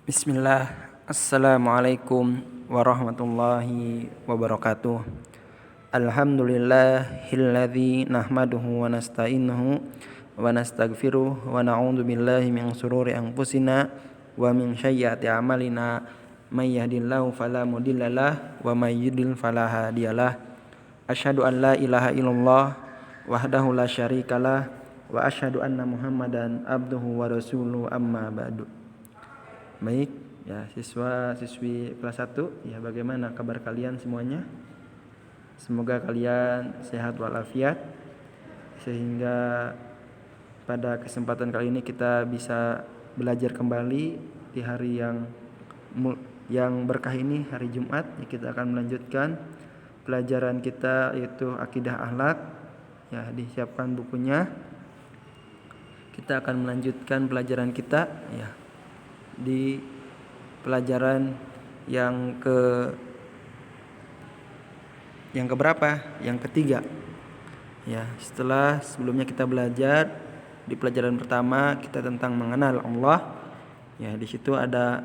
Bismillah. Assalamualaikum warahmatullahi wabarakatuh. Alhamdulillahilladzi nahmaduhu wa nasta'inuhu wa nastaghfiruh wa na'udzu billahi min shururi anfusina wa min sayyiati a'malina. May yahdihillahu fala mudhillalah wa may yudlil fala hadiyalah. Asyhadu an la ilaha illallah wahdahu la syarikalah wa asyhadu anna Muhammadan abduhu wa rasuluhu amma ba'du. Baik, ya siswa-siswi kelas 1, ya bagaimana kabar kalian semuanya? Semoga kalian sehat walafiat sehingga pada kesempatan kali ini kita bisa belajar kembali di hari yang berkah ini, hari Jumat. Ya, kita akan melanjutkan pelajaran kita yaitu akidah akhlak. Ya, disiapkan bukunya. Kita akan melanjutkan pelajaran kita, ya. Di pelajaran yang keberapa? Yang ketiga. Ya, setelah sebelumnya kita belajar di pelajaran pertama kita tentang mengenal Allah. Ya, di situ ada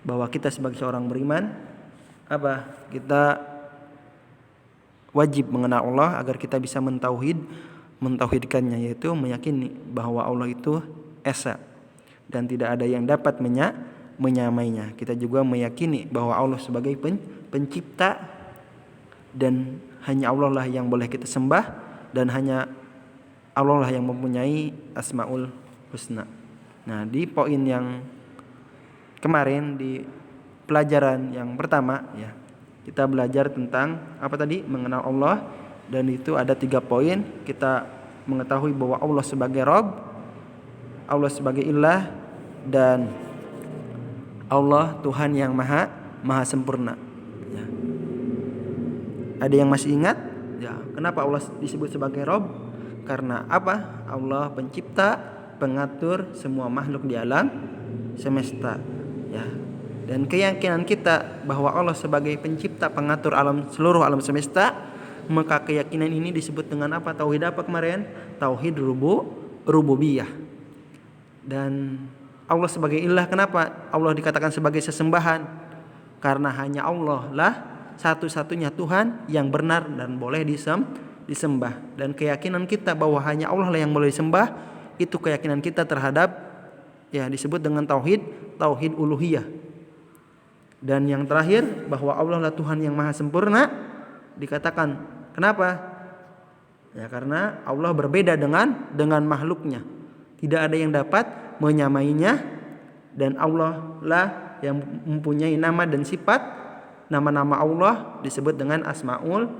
bahwa kita sebagai seorang beriman kita wajib mengenal Allah agar kita bisa mentauhidkannya, yaitu meyakini bahwa Allah itu esa dan tidak ada yang dapat menyamainya. Kita juga meyakini bahwa Allah sebagai pencipta dan hanya Allah lah yang boleh kita sembah dan hanya Allah lah yang mempunyai Asmaul Husna. Nah, di poin yang kemarin di pelajaran yang pertama, ya, kita belajar tentang apa tadi? Mengenal Allah, dan itu ada 3 poin. Kita mengetahui bahwa Allah sebagai Rabb, Allah sebagai ilah, dan Allah Tuhan yang maha sempurna. Ya. Ada yang masih ingat? Ya, kenapa Allah disebut sebagai Rabb? Karena apa? Allah pencipta, pengatur semua makhluk di alam semesta. Ya. Dan keyakinan kita bahwa Allah sebagai pencipta, pengatur seluruh alam semesta, maka keyakinan ini disebut dengan apa? Tauhid apa kemarin? Tauhid rububiyah. Dan Allah sebagai ilah, kenapa Allah dikatakan sebagai sesembahan? Karena hanya Allah lah satu-satunya Tuhan yang benar dan boleh disembah. Dan keyakinan kita bahwa hanya Allah lah yang boleh disembah, itu keyakinan kita terhadap, ya, disebut dengan tauhid uluhiyah. Dan yang terakhir bahwa Allah lah Tuhan yang maha sempurna, dikatakan kenapa? Ya, karena Allah berbeda dengan makhluknya. Tidak ada yang dapat menyamainya, dan Allah lah yang mempunyai nama dan sifat. Nama-nama Allah disebut dengan Asmaul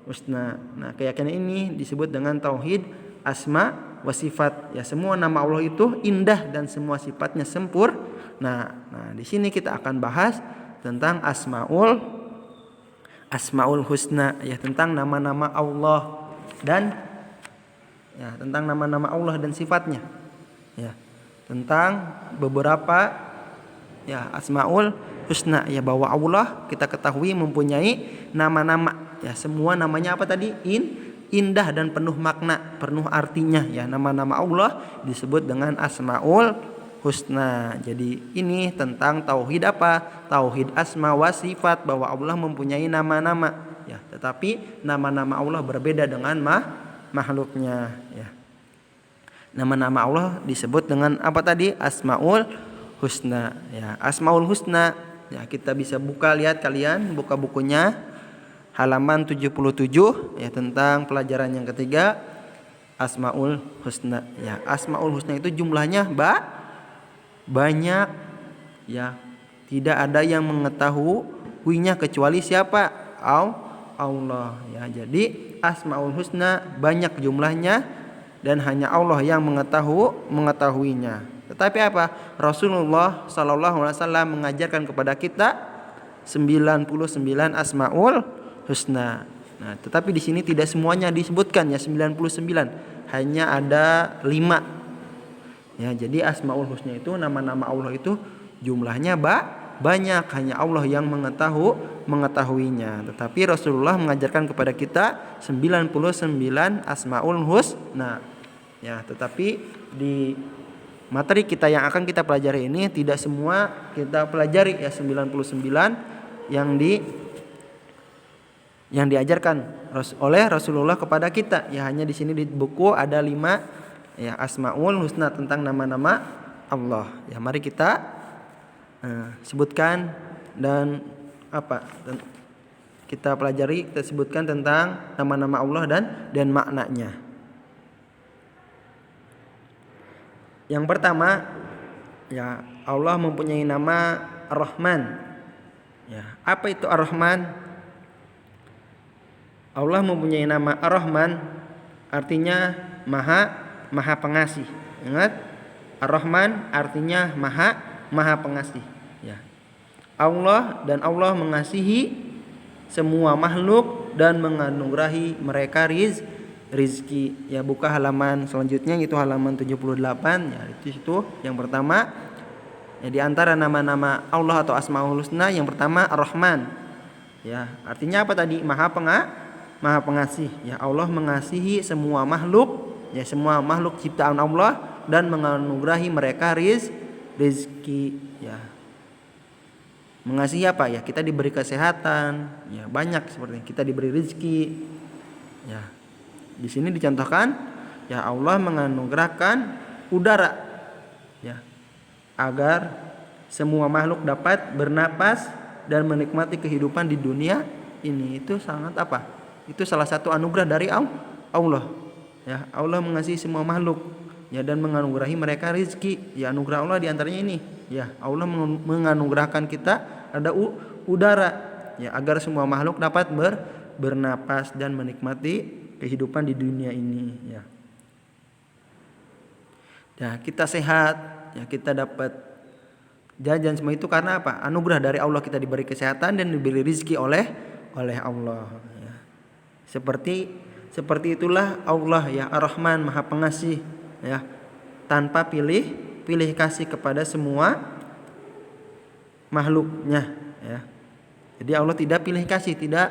Husna. Nah, keyakinan ini disebut dengan tauhid asma wa sifat. Ya, semua nama Allah itu indah dan semua sifatnya sempurna. Nah, di sini kita akan bahas tentang Asmaul Husna, ya, tentang nama-nama Allah dan tentang nama-nama Allah dan sifatnya. Ya, tentang beberapa, ya, Asmaul Husna, ya, bahwa Allah kita ketahui mempunyai nama-nama, ya, semua namanya apa tadi? Indah dan penuh makna, penuh artinya, ya. Nama-nama Allah disebut dengan Asmaul Husna. Jadi ini tentang tauhid apa? Tauhid asma wa sifat, bahwa Allah mempunyai nama-nama, ya, tetapi nama-nama Allah berbeda dengan makhluknya, ya. Nama-nama Allah disebut dengan apa tadi? Asmaul Husna, ya. Asmaul Husna, ya, kita bisa lihat kalian buka bukunya halaman 77, ya, tentang pelajaran yang ketiga Asmaul Husna, ya. Asmaul Husna itu jumlahnya banyak, ya. Tidak ada yang mengetahuinya kecuali siapa? Allah, ya. Jadi Asmaul Husna banyak jumlahnya dan hanya Allah yang mengetahuinya. Tetapi apa? Rasulullah SAW mengajarkan kepada kita 99 Asmaul Husna. Nah, tetapi di sini tidak semuanya disebutkan, ya, 99. Hanya ada 5. Ya, jadi Asmaul Husna itu nama-nama Allah itu jumlahnya banyak, hanya Allah yang mengetahuinya. Tetapi Rasulullah mengajarkan kepada kita 99 Asmaul Husna. Ya, tetapi di materi kita yang akan kita pelajari ini tidak semua kita pelajari ya 99 yang diajarkan oleh Rasulullah kepada kita. Ya hanya di sini di buku ada 5 ya Asmaul Husna tentang nama-nama Allah. Ya mari kita sebutkan dan kita pelajari, kita sebutkan tentang nama-nama Allah dan maknanya. Yang pertama, ya Allah mempunyai nama Ar-Rahman. Ya, apa itu Ar-Rahman? Allah mempunyai nama Ar-Rahman, artinya Maha Pengasih. Ingat, Ar-Rahman artinya Maha Pengasih. Ya. Allah mengasihi semua makhluk dan menganugerahi mereka rizki. Ya buka halaman selanjutnya itu halaman 78 ya itu yang pertama ya di antara nama-nama Allah atau Asmaul Husna yang pertama Ar-Rahman. Ya, artinya apa tadi? Maha Pengasih. Ya, Allah mengasihi semua makhluk, ya semua makhluk ciptaan Allah dan menganugerahi mereka rizki. Ya. Mengasihi apa? Ya, kita diberi kesehatan, ya banyak seperti kita diberi rizki. Ya. Di sini dicontohkan ya Allah menganugerahkan udara ya agar semua makhluk dapat bernapas dan menikmati kehidupan di dunia ini. Itu sangat apa? Itu salah satu anugerah dari Allah. Ya, Allah mengasihi semua makhluk ya dan menganugerahi mereka rizki. Ya anugerah Allah di antaranya ini. Ya, Allah menganugerahkan kita ada udara ya agar semua makhluk dapat bernapas dan menikmati kehidupan di dunia ini ya. Ya, kita sehat, ya kita dapat jajan semua itu karena apa? Anugerah dari Allah, kita diberi kesehatan dan diberi rezeki oleh Allah ya. Seperti itulah Allah ya Ar-Rahman, Maha Pengasih ya. Tanpa pilih kasih kepada semua makhluknya ya. Jadi Allah tidak pilih kasih, tidak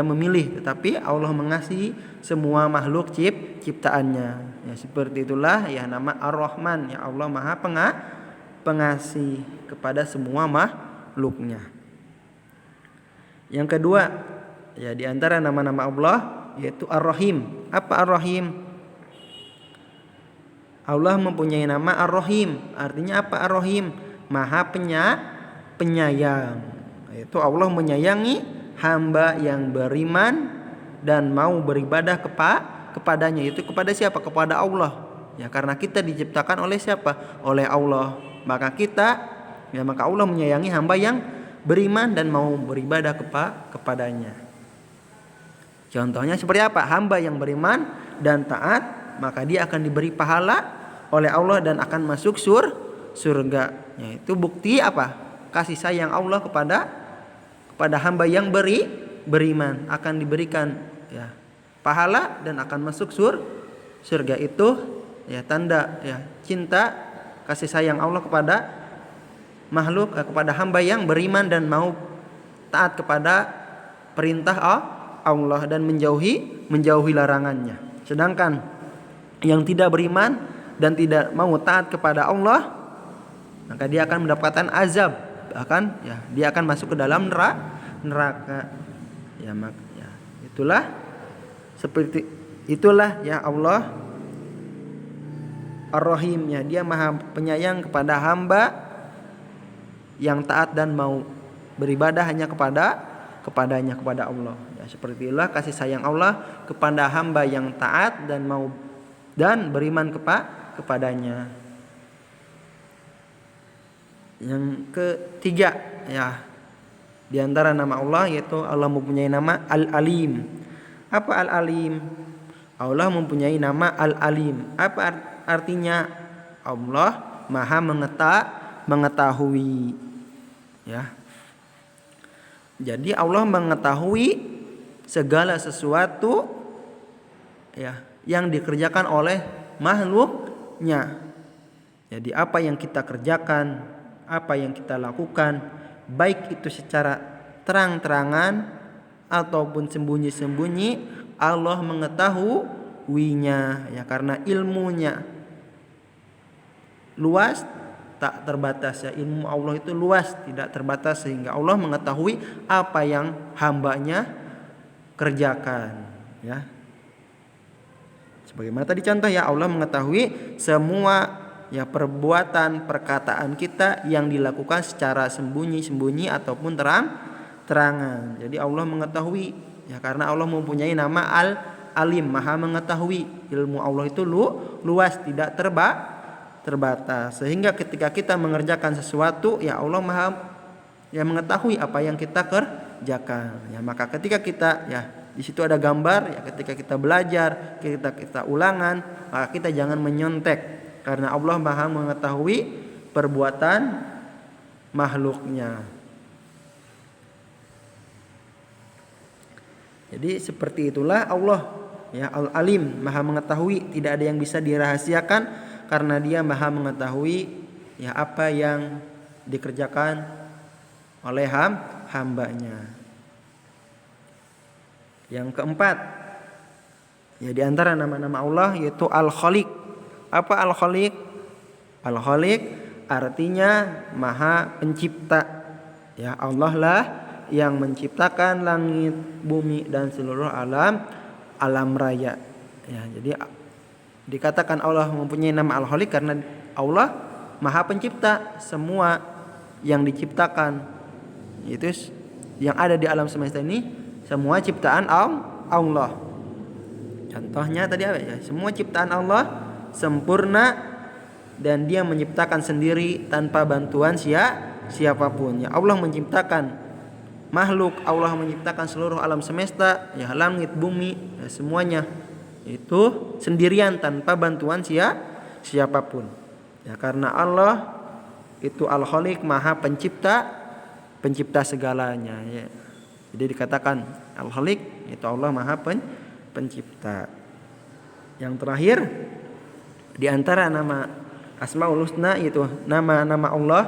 memilih, tetapi Allah mengasihi semua makhluk ciptaannya. Ya seperti itulah ya nama Ar-Rahman ya Allah Maha Pengasih kepada semua makhluknya. Yang kedua, ya di antara nama-nama Allah yaitu Ar-Rahim. Apa Ar-Rahim? Allah mempunyai nama Ar-Rahim. Artinya apa Ar-Rahim? Maha penyayang. Yaitu Allah menyayangi hamba yang beriman dan mau beribadah kepadanya. Itu kepada siapa? Kepada Allah. Ya karena kita diciptakan oleh siapa? Oleh Allah. Maka Allah menyayangi hamba yang beriman dan mau beribadah kepadanya. Contohnya seperti apa? Hamba yang beriman dan taat, maka dia akan diberi pahala oleh Allah dan akan masuk surga. Ya, itu bukti apa? Kasih sayang Allah kepada hamba yang beriman akan diberikan ya pahala dan akan masuk surga. Itu ya tanda ya cinta kasih sayang Allah kepada makhluk, kepada hamba yang beriman dan mau taat kepada perintah Allah dan menjauhi larangannya. Sedangkan yang tidak beriman dan tidak mau taat kepada Allah, maka dia akan mendapatkan azab. Bahkan ya dia akan masuk ke dalam neraka. Ya itulah ya Allah Ar-Rahim ya, dia Maha Penyayang kepada hamba yang taat dan mau beribadah hanya kepadanya, kepada Allah. Ya seperti itulah kasih sayang Allah kepada hamba yang taat dan mau dan beriman kepadanya. Yang ketiga ya di antara nama Allah yaitu Allah mempunyai nama Al-Alim. Apa Al-Alim? Allah mempunyai nama Al-Alim. Apa artinya? Allah Maha mengetahui. Ya. Jadi Allah mengetahui segala sesuatu ya yang dikerjakan oleh makhluknya. Jadi apa yang kita kerjakan, apa yang kita lakukan, baik itu secara terang-terangan ataupun sembunyi-sembunyi, Allah mengetahuinya ya karena ilmunya luas, tak terbatas ya. Ilmu Allah itu luas, tidak terbatas, sehingga Allah mengetahui apa yang hambanya kerjakan ya. Sebagaimana tadi contoh ya, Allah mengetahui semua ya perbuatan, perkataan kita yang dilakukan secara sembunyi-sembunyi ataupun terang-terangan. Jadi Allah mengetahui ya, karena Allah mempunyai nama Al-Alim, Maha mengetahui. Ilmu Allah itu luas, tidak terbatas. Sehingga ketika kita mengerjakan sesuatu ya, Allah Maha ya mengetahui apa yang kita kerjakan. Ya, maka ketika kita ya, di situ ada gambar ya, ketika kita belajar, kita ulangan, maka kita jangan menyontek, karena Allah Maha mengetahui perbuatan makhluknya. Jadi seperti itulah Allah ya, Al-Alim, Maha mengetahui, tidak ada yang bisa dirahasiakan karena Dia Maha mengetahui ya apa yang dikerjakan oleh hambanya. Yang keempat ya, di antara nama-nama Allah yaitu Al-Khaliq. Apa Al-Khaliq? Al-Khaliq artinya Maha Pencipta. Ya, Allah lah yang menciptakan langit, bumi dan seluruh alam raya. Ya, jadi dikatakan Allah mempunyai nama Al-Khaliq karena Allah Maha Pencipta. Semua yang diciptakan itu yang ada di alam semesta ini semua ciptaan Allah. Contohnya tadi apa ya? Semua ciptaan Allah sempurna dan Dia menciptakan sendiri tanpa bantuan siapapun. Ya, Allah menciptakan makhluk, Allah menciptakan seluruh alam semesta, ya langit, bumi, ya, semuanya itu sendirian tanpa bantuan siapapun. Ya, karena Allah itu Al-Khaliq, Maha pencipta segalanya ya. Jadi dikatakan Al-Khaliq itu Allah Maha Pencipta. Yang terakhir di antara nama Asmaul Husna itu nama-nama Allah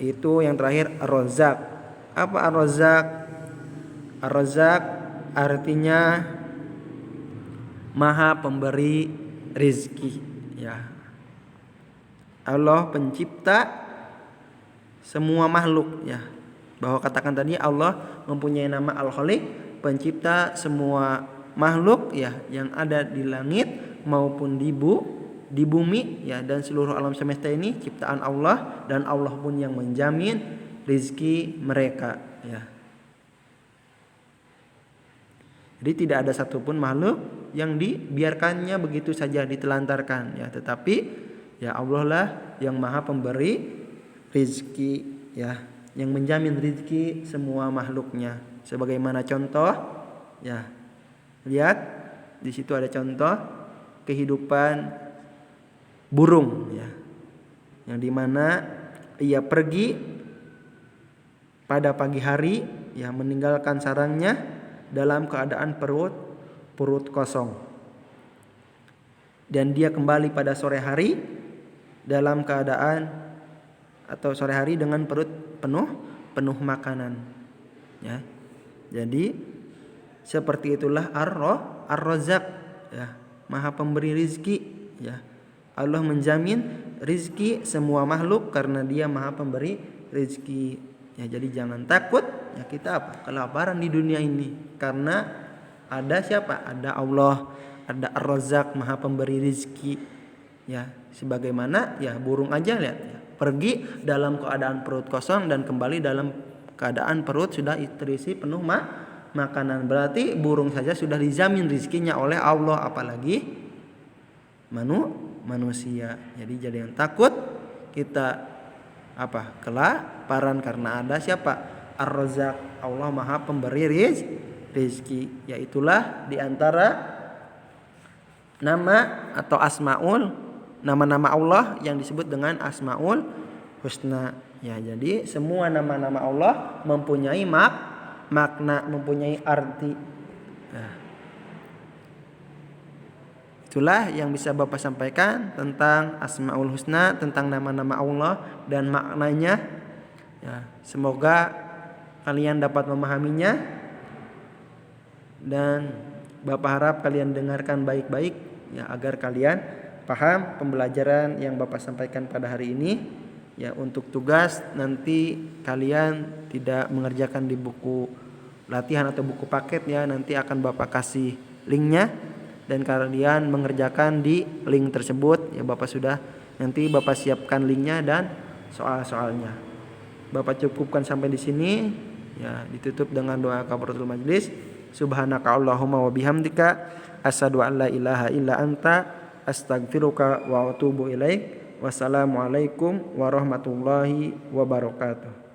itu yang terakhir Ar-Razzaq. Apa Ar-Razzaq? Ar-Razzaq artinya Maha pemberi rizki ya. Allah pencipta semua makhluk ya. Bahwa katakan tadi Allah mempunyai nama Al-Khaliq, pencipta semua makhluk ya yang ada di langit maupun di bumi ya, dan seluruh alam semesta ini ciptaan Allah, dan Allah pun yang menjamin rizki mereka ya. Jadi tidak ada satupun makhluk yang dibiarkannya begitu saja ditelantarkan ya, tetapi ya Allah lah yang Maha pemberi rizki ya, yang menjamin rizki semua makhluknya. Sebagaimana contoh ya, lihat di situ ada contoh kehidupan burung ya, yang dimana ia pergi pada pagi hari ya, meninggalkan sarangnya dalam keadaan perut kosong, dan dia kembali pada sore hari dalam keadaan atau sore hari dengan perut penuh makanan ya. Jadi seperti itulah Ar-Razzaq ya, Maha pemberi rizki ya. Allah menjamin rizki semua makhluk karena Dia Maha pemberi rizki ya. Jadi jangan takut ya kita kelaparan di dunia ini, karena ada siapa? Ada Allah, ada Ar-Razzaq Maha pemberi rizki ya. Sebagaimana ya burung aja lihat ya, pergi dalam keadaan perut kosong dan kembali dalam keadaan perut sudah terisi penuh makanan. Berarti burung saja sudah dijamin rizkinya oleh Allah, apalagi manusia. Jadi jangan takut kita kelaparan, karena ada siapa? Ar-Razzaq, Allah Maha pemberi rizki. Yaitulah diantara nama atau nama-nama Allah yang disebut dengan Asmaul Husna ya. Jadi semua nama-nama Allah mempunyai makna, mempunyai arti ya. Itulah yang bisa Bapak sampaikan tentang Asmaul Husna, tentang nama-nama Allah dan maknanya ya. Semoga kalian dapat memahaminya, dan Bapak harap kalian dengarkan baik-baik ya, agar kalian paham pembelajaran yang Bapak sampaikan pada hari ini. Ya, untuk tugas nanti kalian tidak mengerjakan di buku latihan atau buku paket ya, nanti akan Bapak kasih linknya dan kalian mengerjakan di link tersebut ya. Nanti Bapak siapkan linknya dan soal-soalnya. Bapak cukupkan sampai di sini ya, ditutup dengan doa kafaratul majlis. Subhanaka Allahumma wa bihamdika asyhadu an la ilaha illa anta astaghfiruka wa atubu ilaik. Wassalamualaikum warahmatullahi wabarakatuh.